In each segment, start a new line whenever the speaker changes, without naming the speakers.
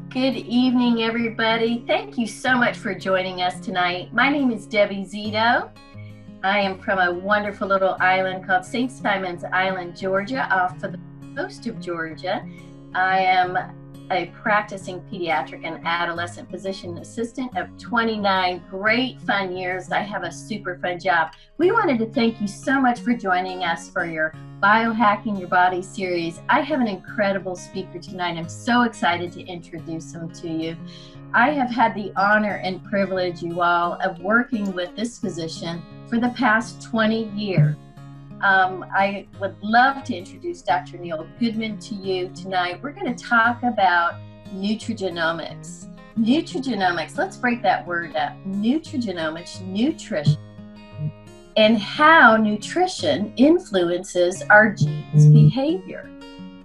Good evening, everybody. Thank you so much for joining us tonight. My name is Debbie Zito. I am from a wonderful little island called St. Simon's Island, Georgia, off of the coast of Georgia. I am a practicing pediatric and adolescent physician assistant of 29 great fun years. I have a super fun job. We wanted to thank you so much for joining us for your Biohacking Your Body series. I have an incredible speaker tonight. I'm so excited to introduce him to you. I have had the honor and privilege, you all, of working with this physician for the past 20 years. I would love to introduce Dr. Neil Goodman to you tonight. We're going to talk about nutrigenomics. Nutrigenomics, let's break that word up. Nutrigenomics, nutrition, and how nutrition influences our genes' behavior.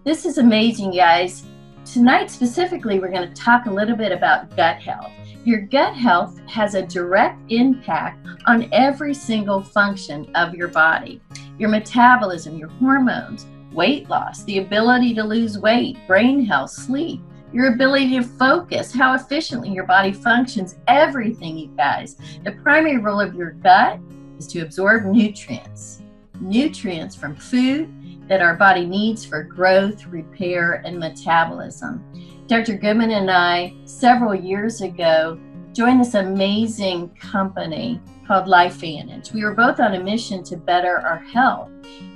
This is amazing, guys. Tonight specifically, we're going to talk a little bit about gut health. Your gut health has a direct impact on every single function of your body. Your metabolism, your hormones, weight loss, the ability to lose weight, brain health, sleep, your ability to focus, how efficiently your body functions, everything, you guys. The primary role of your gut is to absorb nutrients. Nutrients from food that our body needs for growth, repair, and metabolism. Dr. Goodman and I, several years ago, joined this amazing company called LifeVantage. We were both on a mission to better our health,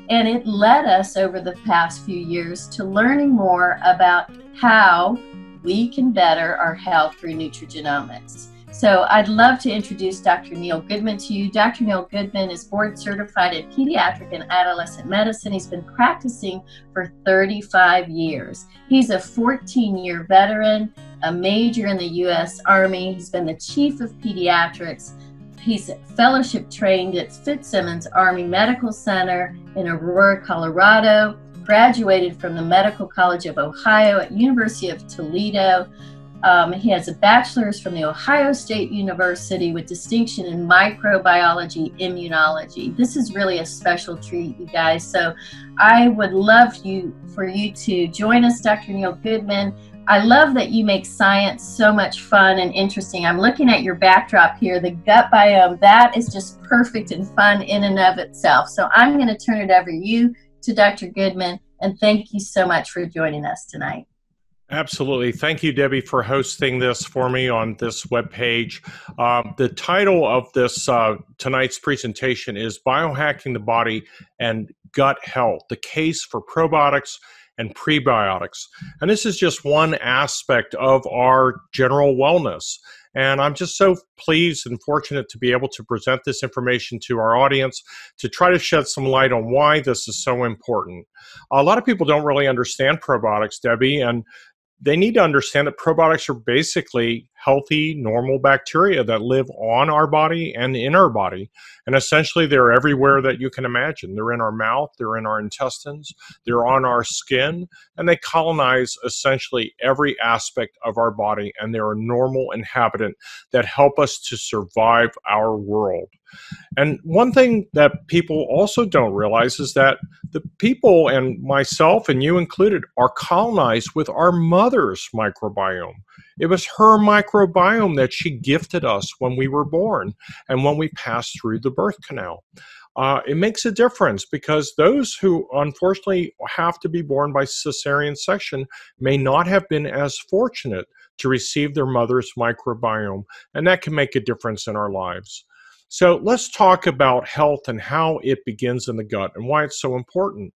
and it led us over the past few years to learning more about how we can better our health through nutrigenomics. So I'd love to introduce Dr. Neil Goodman to you. Dr. Neil Goodman is board certified in pediatric and adolescent medicine. He's been practicing for 35 years. He's a 14-year veteran, a major in the U.S. Army. He's been the chief of pediatrics. He's fellowship trained at Fitzsimmons Army Medical Center in Aurora, Colorado, graduated from the Medical College of Ohio at University of Toledo. He has a bachelor's from the Ohio State University with distinction in microbiology immunology. This is really a special treat, you guys. So I would love for you to join us, Dr. Neil Goodman. I love that you make science so much fun and interesting. I'm looking at your backdrop here, the gut biome. That is just perfect and fun in and of itself. So I'm going to turn it over to Dr. Goodman, and thank you so much for joining us tonight.
Absolutely. Thank you, Debbie, for hosting this for me on this webpage. The title of this tonight's presentation is Biohacking the Body and Gut Health, the Case for Probiotics and Prebiotics. And this is just one aspect of our general wellness. And I'm just so pleased and fortunate to be able to present this information to our audience to try to shed some light on why this is so important. A lot of people don't really understand probiotics, Debbie, and they need to understand that probiotics are basically healthy, normal bacteria that live on our body and in our body. And essentially, they're everywhere that you can imagine. They're in our mouth, they're in our intestines, they're on our skin, and they colonize essentially every aspect of our body. And they're a normal inhabitant that help us to survive our world. And one thing that people also don't realize is that the people, and myself and you included, are colonized with our mother's microbiome. It was her microbiome that she gifted us when we were born and when we passed through the birth canal. It makes a difference because those who unfortunately have to be born by cesarean section may not have been as fortunate to receive their mother's microbiome, and that can make a difference in our lives. So let's talk about health and how it begins in the gut and why it's so important.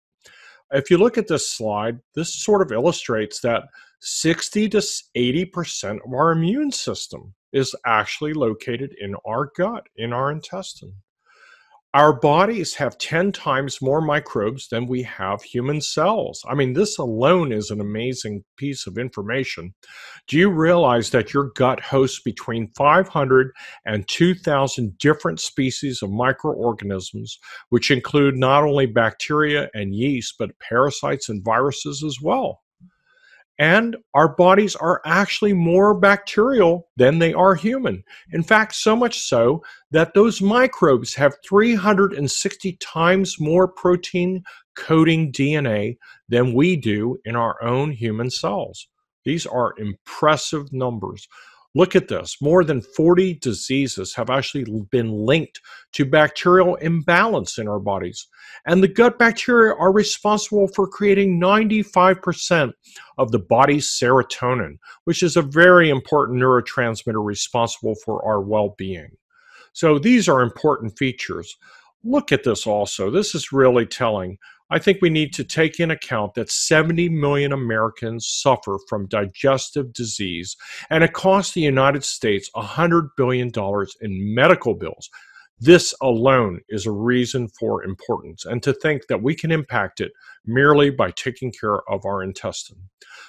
If you look at this slide, this sort of illustrates that 60 to 80% of our immune system is actually located in our gut, in our intestine. Our bodies have 10 times more microbes than we have human cells. I mean, this alone is an amazing piece of information. Do you realize that your gut hosts between 500 and 2,000 different species of microorganisms, which include not only bacteria and yeast, but parasites and viruses as well? And our bodies are actually more bacterial than they are human. In fact, so much so that those microbes have 360 times more protein coding DNA than we do in our own human cells. These are impressive numbers. Look at this. More than 40 diseases have actually been linked to bacterial imbalance in our bodies. And the gut bacteria are responsible for creating 95% of the body's serotonin, which is a very important neurotransmitter responsible for our well-being. So these are important features. Look at this also. This is really telling. I think we need to take in account that 70 million Americans suffer from digestive disease, and it costs the United States $100 billion in medical bills. This alone is a reason for importance, and to think that we can impact it merely by taking care of our intestine.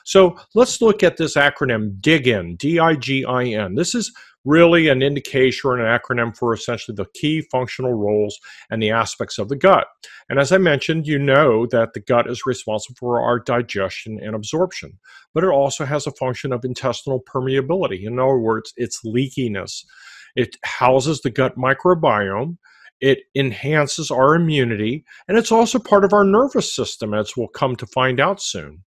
So let's look at this acronym, DIGIN, D-I-G-I-N. This is really an indication or an acronym for essentially the key functional roles and the aspects of the gut. And as I mentioned, you know that the gut is responsible for our digestion and absorption, but it also has a function of intestinal permeability. In other words, its leakiness. It houses the gut microbiome. It enhances our immunity, and it's also part of our nervous system, as we'll come to find out soon.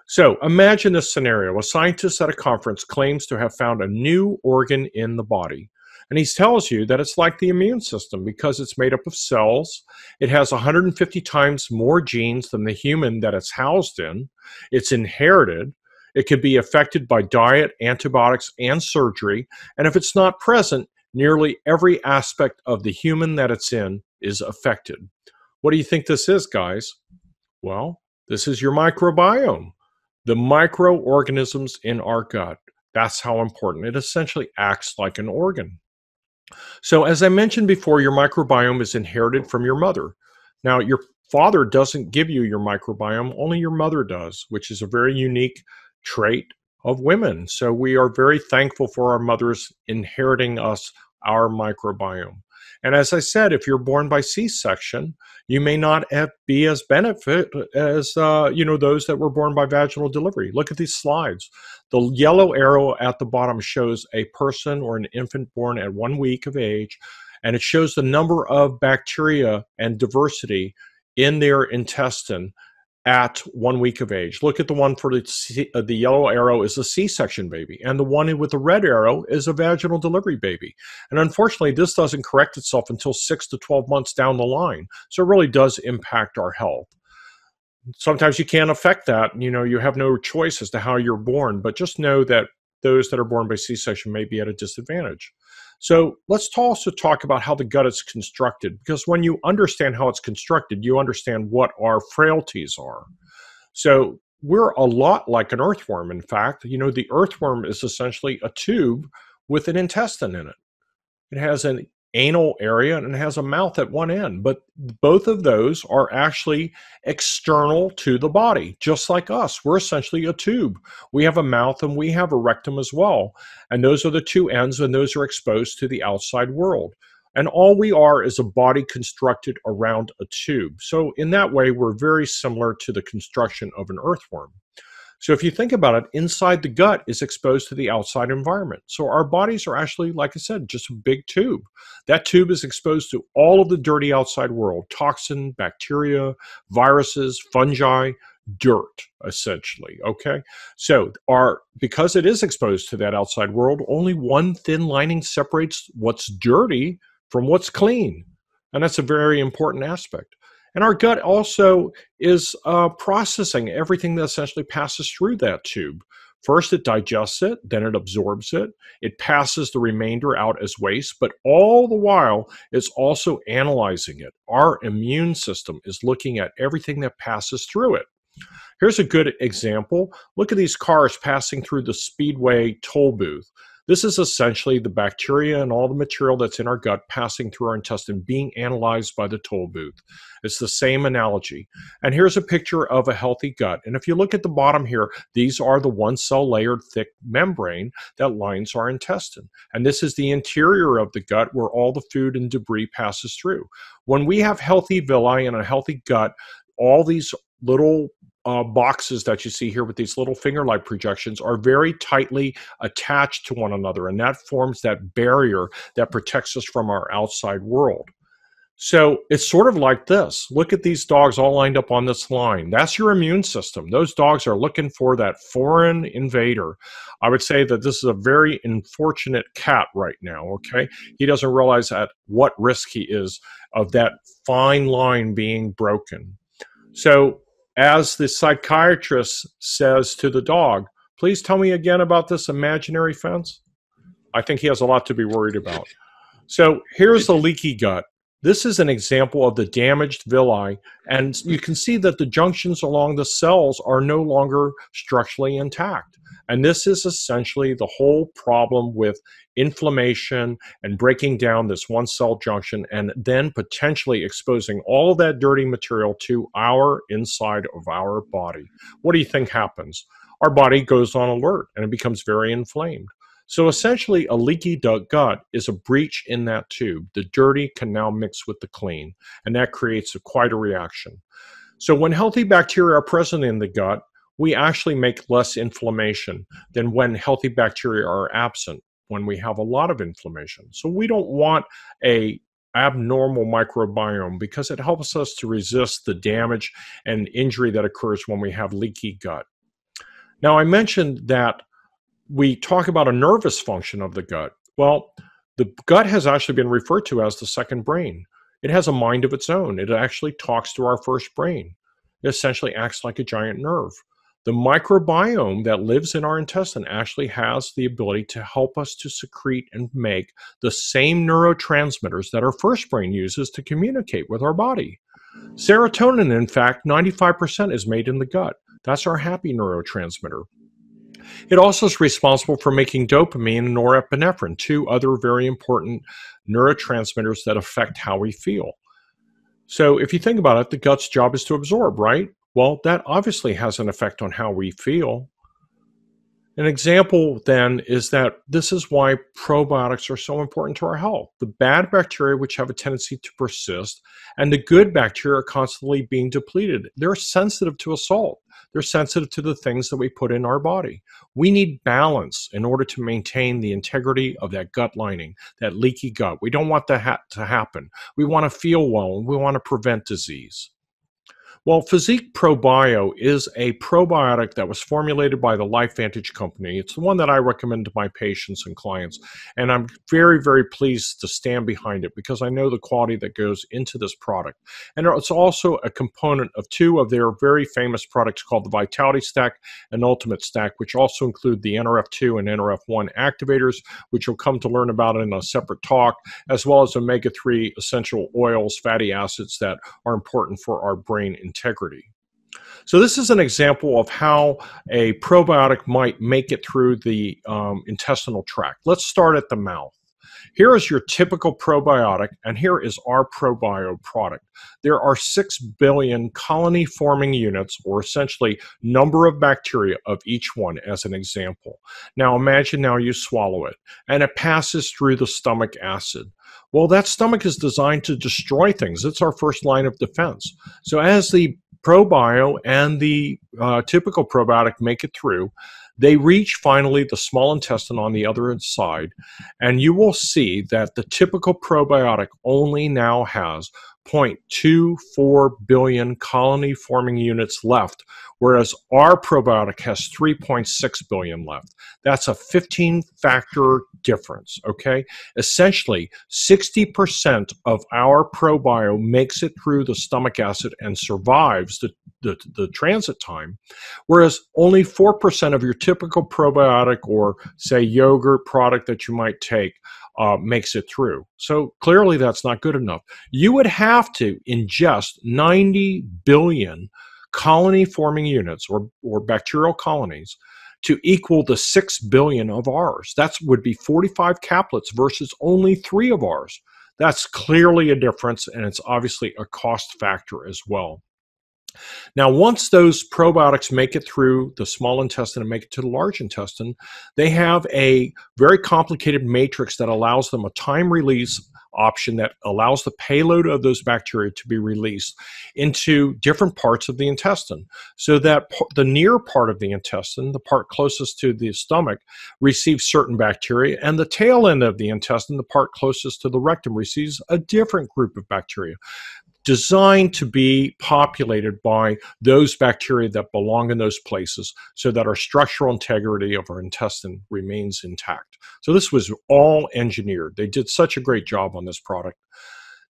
So imagine this scenario. A scientist at a conference claims to have found a new organ in the body. And he tells you that it's like the immune system because it's made up of cells. It has 150 times more genes than the human that it's housed in. It's inherited. It can be affected by diet, antibiotics, and surgery. And if it's not present, nearly every aspect of the human that it's in is affected. What do you think this is, guys? Well, this is your microbiome. The microorganisms in our gut. That's how important. It essentially acts like an organ. So as I mentioned before, your microbiome is inherited from your mother. Now, your father doesn't give you your microbiome, only your mother does, which is a very unique trait of women. So we are very thankful for our mothers inheriting us our microbiome. And as I said, if you're born by C-section, you may not be as benefit as those that were born by vaginal delivery. Look at these slides. The yellow arrow at the bottom shows a person or an infant born at 1 week of age, and it shows the number of bacteria and diversity in their intestine at 1 week of age. Look at the one for the yellow arrow is a C-section baby, and the one with the red arrow is a vaginal delivery baby. And unfortunately, this doesn't correct itself until 6 to 12 months down the line. So it really does impact our health. Sometimes you can't affect that. You have no choice as to how you're born, but just know that those that are born by C-section may be at a disadvantage. So let's also talk about how the gut is constructed, because when you understand how it's constructed, you understand what our frailties are. So we're a lot like an earthworm. In fact, the earthworm is essentially a tube with an intestine in it. It has an anal area and it has a mouth at one end, but both of those are actually external to the body, just like us. We're essentially a tube. We have a mouth and we have a rectum as well, and those are the two ends, and those are exposed to the outside world. And all we are is a body constructed around a tube. So in that way, we're very similar to the construction of an earthworm. So if you think about it, inside the gut is exposed to the outside environment. So our bodies are actually, like I said, just a big tube. That tube is exposed to all of the dirty outside world, toxin, bacteria, viruses, fungi, dirt, essentially, okay? So because it is exposed to that outside world, only one thin lining separates what's dirty from what's clean. And that's a very important aspect. And our gut also is processing everything that essentially passes through that tube. First, it digests it, then it absorbs it. It passes the remainder out as waste, but all the while, it's also analyzing it. Our immune system is looking at everything that passes through it. Here's a good example. Look at these cars passing through the Speedway toll booth. This is essentially the bacteria and all the material that's in our gut passing through our intestine being analyzed by the toll booth. It's the same analogy. And here's a picture of a healthy gut. And if you look at the bottom here, these are the one-cell layered thick membrane that lines our intestine. And this is the interior of the gut where all the food and debris passes through. When we have healthy villi and a healthy gut, all these little boxes that you see here with these little finger-like projections are very tightly attached to one another, and that forms that barrier that protects us from our outside world. So it's sort of like this. Look at these dogs all lined up on this line. That's your immune system. Those dogs are looking for that foreign invader. I would say that this is a very unfortunate cat right now, okay? He doesn't realize at what risk he is of that fine line being broken. So as the psychiatrist says to the dog, please tell me again about this imaginary fence. I think he has a lot to be worried about. So here's the leaky gut. This is an example of the damaged villi, and you can see that the junctions along the cells are no longer structurally intact. And this is essentially the whole problem with inflammation and breaking down this one cell junction and then potentially exposing all of that dirty material to our inside of our body. What do you think happens? Our body goes on alert and it becomes very inflamed. So essentially, a leaky gut is a breach in that tube. The dirty can now mix with the clean, and that creates quite a reaction. So when healthy bacteria are present in the gut, we actually make less inflammation than when healthy bacteria are absent, when we have a lot of inflammation. So we don't want a abnormal microbiome because it helps us to resist the damage and injury that occurs when we have leaky gut. Now, I mentioned that we talk about a nervous function of the gut. Well, the gut has actually been referred to as the second brain. It has a mind of its own. It actually talks to our first brain. It essentially acts like a giant nerve. The microbiome that lives in our intestine actually has the ability to help us to secrete and make the same neurotransmitters that our first brain uses to communicate with our body. Serotonin, in fact, 95% is made in the gut. That's our happy neurotransmitter. It also is responsible for making dopamine and norepinephrine, two other very important neurotransmitters that affect how we feel. So if you think about it, the gut's job is to absorb, right? Well, that obviously has an effect on how we feel. An example then is that this is why probiotics are so important to our health. The bad bacteria, which have a tendency to persist, and the good bacteria are constantly being depleted. They're sensitive to assault. They're sensitive to the things that we put in our body. We need balance in order to maintain the integrity of that gut lining, that leaky gut. We don't want that to happen. We want to feel well, and we want to prevent disease. Well, Physique ProBio is a probiotic that was formulated by the LifeVantage company. It's the one that I recommend to my patients and clients, and I'm very, very pleased to stand behind it because I know the quality that goes into this product. And it's also a component of two of their very famous products called the Vitality Stack and Ultimate Stack, which also include the NRF2 and NRF1 activators, which you'll come to learn about in a separate talk, as well as omega-3 essential oils, fatty acids that are important for our brain integrity. So this is an example of how a probiotic might make it through the intestinal tract. Let's start at the mouth. Here is your typical probiotic, and here is our ProBio product. There are 6 billion colony-forming units, or essentially number of bacteria of each one as an example. Now imagine now you swallow it, and it passes through the stomach acid. Well, that stomach is designed to destroy things. It's our first line of defense. So as the ProBio and the typical probiotic make it through, they reach finally the small intestine on the other side, and you will see that the typical probiotic only now has 0.24 billion colony-forming units left, whereas our probiotic has 3.6 billion left. That's a 15-factor difference, okay? Essentially, 60% of our ProBio makes it through the stomach acid and survives the transit time, whereas only 4% of your typical probiotic or, say, yogurt product that you might take makes it through. So clearly that's not good enough. You would have to ingest 90 billion colony-forming units or bacterial colonies to equal the 6 billion of ours. That would be 45 caplets versus only 3 of ours. That's clearly a difference, and it's obviously a cost factor as well. Now, once those probiotics make it through the small intestine and make it to the large intestine, they have a very complicated matrix that allows them a time release option that allows the payload of those bacteria to be released into different parts of the intestine, so that the near part of the intestine, the part closest to the stomach, receives certain bacteria, and the tail end of the intestine, the part closest to the rectum, receives a different group of bacteria, designed to be populated by those bacteria that belong in those places, so that our structural integrity of our intestine remains intact. So this was all engineered. They did such a great job on this product.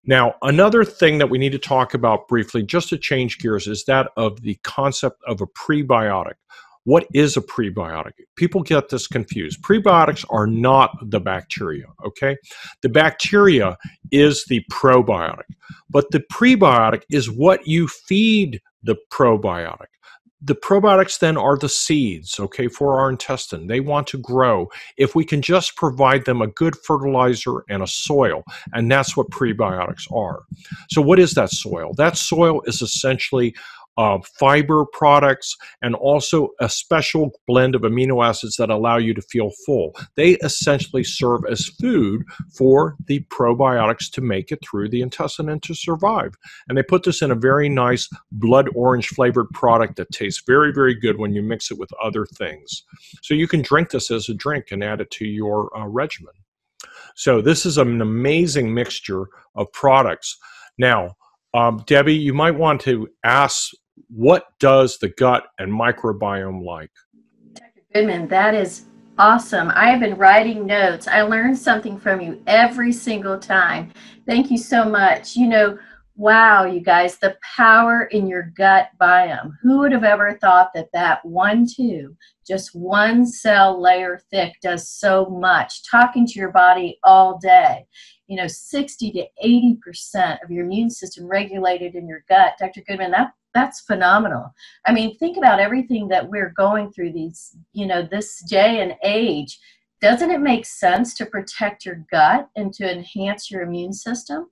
Now, another thing that we need to talk about briefly, just to change gears, is that of the concept of a prebiotic. What is a prebiotic? People get this confused. Prebiotics are not the bacteria, okay? The bacteria is the probiotic, but the prebiotic is what you feed the probiotic. The probiotics then are the seeds, okay, for our intestine. They want to grow. If we can just provide them a good fertilizer and a soil, and that's what prebiotics are. So what is that soil? That soil is essentially fiber products, and also a special blend of amino acids that allow you to feel full. They essentially serve as food for the probiotics to make it through the intestine and to survive. And they put this in a very nice blood orange flavored product that tastes very, very good when you mix it with other things. So you can drink this as a drink and add it to your regimen. So this is an amazing mixture of products. Now, Debbie, you might want to ask, what does the gut and microbiome like?
Dr. Goodman, that is awesome. I have been writing notes. I learn something from you every single time. Thank you so much. You know, wow, you guys, the power in your gut biome. Who would have ever thought that that one tube, just one cell layer thick, does so much? Talking to your body all day. You know, 60 to 80% of your immune system regulated in your gut. Dr. Goodman, that's phenomenal. I mean, think about everything that we're going through these, you know, this day and age. Doesn't it make sense to protect your gut and to enhance your immune system?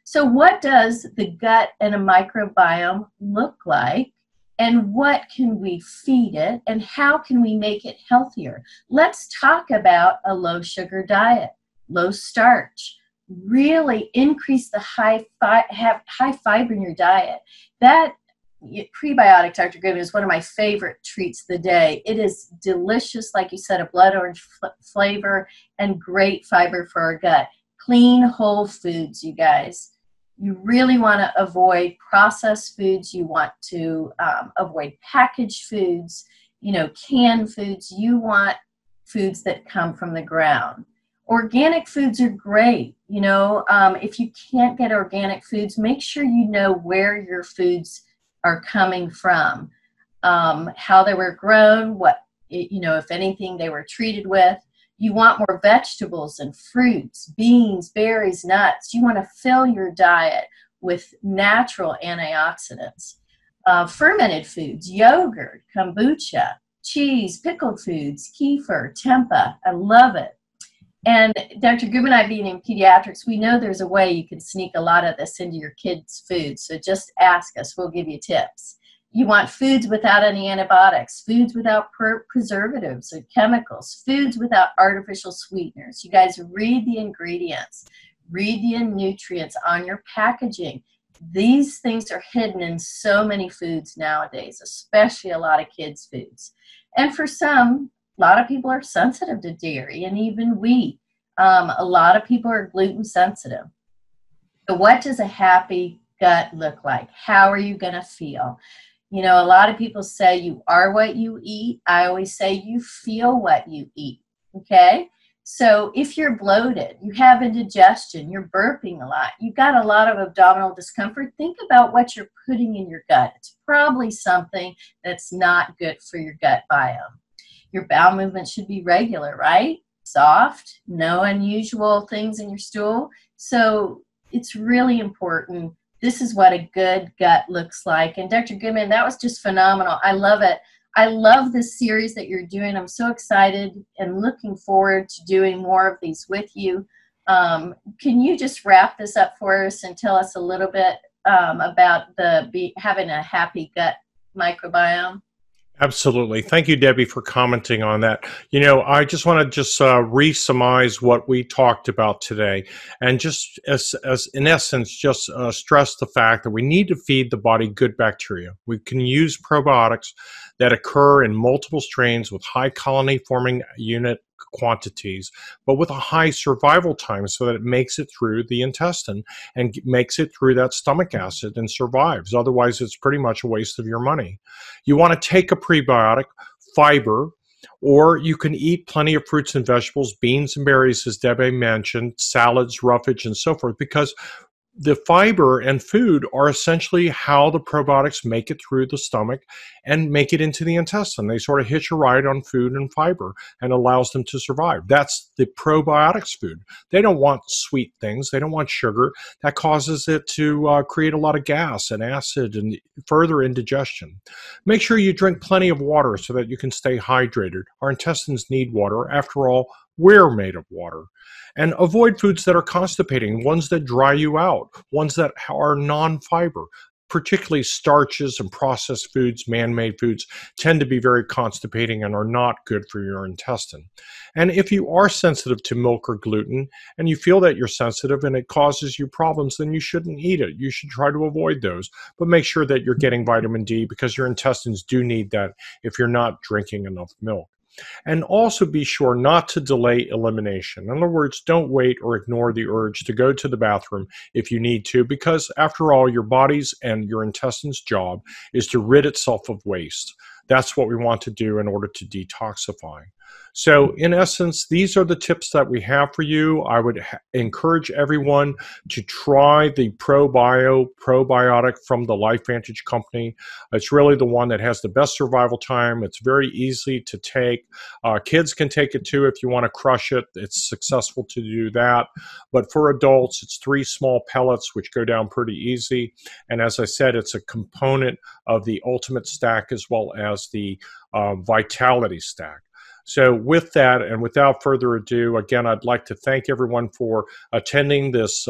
So what does the gut and a microbiome look like? And what can we feed it? And how can we make it healthier? Let's talk about a low sugar diet, low starch. Really increase the have high fiber in your diet. That prebiotic, Dr. Goodman, is one of my favorite treats of the day. It is delicious, like you said, a blood orange flavor and great fiber for our gut. Clean, whole foods, you guys. You really want to avoid processed foods. You want to avoid packaged foods, you know, canned foods. You want foods that come from the ground. Organic foods are great. You know, if you can't get organic foods, make sure you know where your foods are coming from, how they were grown, what, you know, if anything they were treated with. You want more vegetables and fruits, beans, berries, nuts. You want to fill your diet with natural antioxidants. Fermented foods, yogurt, kombucha, cheese, pickled foods, kefir, tempeh. I love it. And Dr. Goodman and I, being in pediatrics, we know there's a way you can sneak a lot of this into your kids' food. So just ask us. We'll give you tips. You want foods without any antibiotics, foods without preservatives or chemicals, foods without artificial sweeteners. You guys read the ingredients, read the nutrients on your packaging. These things are hidden in so many foods nowadays, especially a lot of kids' foods. And for some, a lot of people are sensitive to dairy and even wheat. A lot of people are gluten sensitive. So what does a happy gut look like? How are you going to feel? You know, a lot of people say you are what you eat. I always say you feel what you eat, okay? So if you're bloated, you have indigestion, you're burping a lot, you've got a lot of abdominal discomfort, think about what you're putting in your gut. It's probably something that's not good for your gut biome. Your bowel movement should be regular, right? Soft, no unusual things in your stool. So it's really important. This is what a good gut looks like. And Dr. Goodman, that was just phenomenal. I love it. I love this series that you're doing. I'm so excited and looking forward to doing more of these with you. Can you just wrap this up for us and tell us a little bit about having a happy gut microbiome?
Absolutely. Thank you, Debbie, for commenting on that. I just want to just re-surmise what we talked about today, and just as in essence, just stress the fact that we need to feed the body good bacteria. We can use probiotics that occur in multiple strains with high colony forming unit quantities, but with a high survival time so that it makes it through the intestine and makes it through that stomach acid and survives. Otherwise, it's pretty much a waste of your money. You want to take a prebiotic, fiber, or you can eat plenty of fruits and vegetables, beans and berries, as Debbie mentioned, salads, roughage, and so forth, because the fiber and food are essentially how the probiotics make it through the stomach and make it into the intestine. They sort of hitch a ride on food and fiber and allows them to survive. That's the probiotics food. They don't want sweet things. They don't want sugar. That causes it to create a lot of gas and acid and further indigestion. Make sure you drink plenty of water so that you can stay hydrated. Our intestines need water. After all, we're made of water. And avoid foods that are constipating, ones that dry you out, ones that are non-fiber. Particularly starches and processed foods, man-made foods, tend to be very constipating and are not good for your intestine. And if you are sensitive to milk or gluten, and you feel that you're sensitive and it causes you problems, then you shouldn't eat it. You should try to avoid those. But make sure that you're getting vitamin D, because your intestines do need that if you're not drinking enough milk. And also be sure not to delay elimination. In other words, don't wait or ignore the urge to go to the bathroom if you need to, because after all, your body's and your intestines' job is to rid itself of waste. That's what we want to do in order to detoxify. So in essence, these are the tips that we have for you. I would encourage everyone to try the probiotic from the LifeVantage company. It's really the one that has the best survival time. It's very easy to take. Kids can take it too if you want to crush it. It's successful to do that. But for adults, it's 3 small pellets, which go down pretty easy. And as I said, it's a component of the Ultimate Stack as well as the Vitality Stack. So with that, and without further ado, again, I'd like to thank everyone for attending this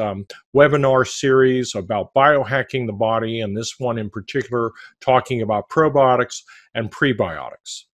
webinar series about biohacking the body, and this one in particular talking about probiotics and prebiotics.